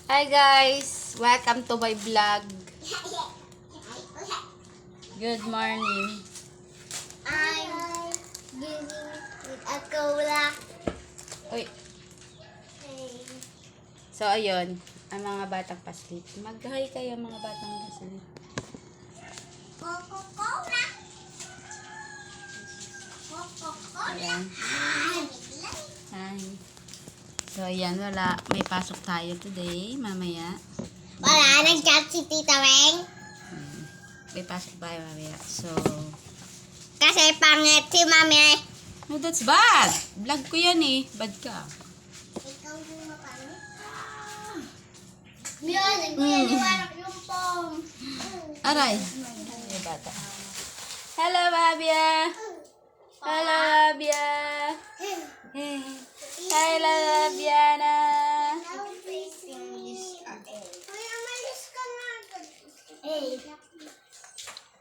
Hi guys! Welcome to my vlog. Good morning. I'm using with a cola. Uy. So ayun, ang mga batang paslit. Mag-hi kayo mga batang paslit. Coca-Cola. Coca-Cola. Ayan. Hi. So ayan, wala. May pasok tayo today, mamaya. Wala, nag-chat si Tita Weng. May pasok tayo mamaya. So, Kasi pangit si Mami. no, that's bad. Vlog ko yan eh. Bad ka. Ikaw yung mapangit. Yun, nagpuyaniwarak yung pong. Aray. Ay, bata. Hello, Babia. Hello, Babia. Hello, Babiana.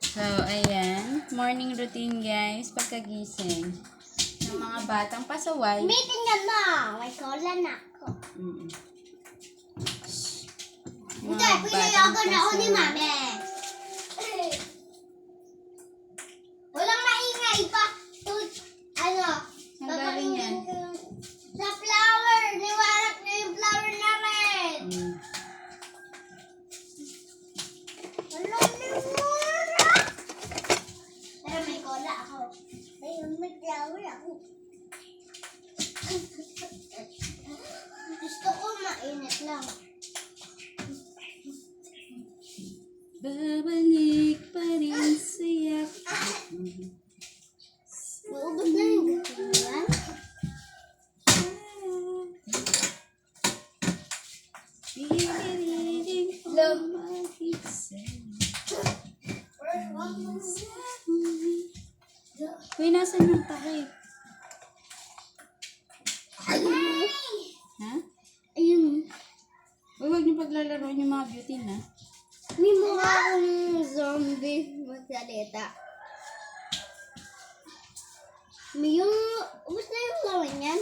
So, ayan. Morning routine, guys. Pagkagising ng mga batang pasaway. Meeting ka na. May cola na ako. Hindi, pinayagan na ako ni Mami. Walang maingay pa. Saan galing yan? Sa flower. Niwarak na yung flower na red. Pero may cola ako. Ayun, may flower ako. Gusto ko mainit lang. Babalik pa rin siya. Maubos na yung ganyan. Uy, nasan yung takip? Ha? Ayun. Uy, huwag niyo paglalaroan yung mga beauty na. May mukha akong zombie magsalita. May yung... Ubus na yung lawan yan.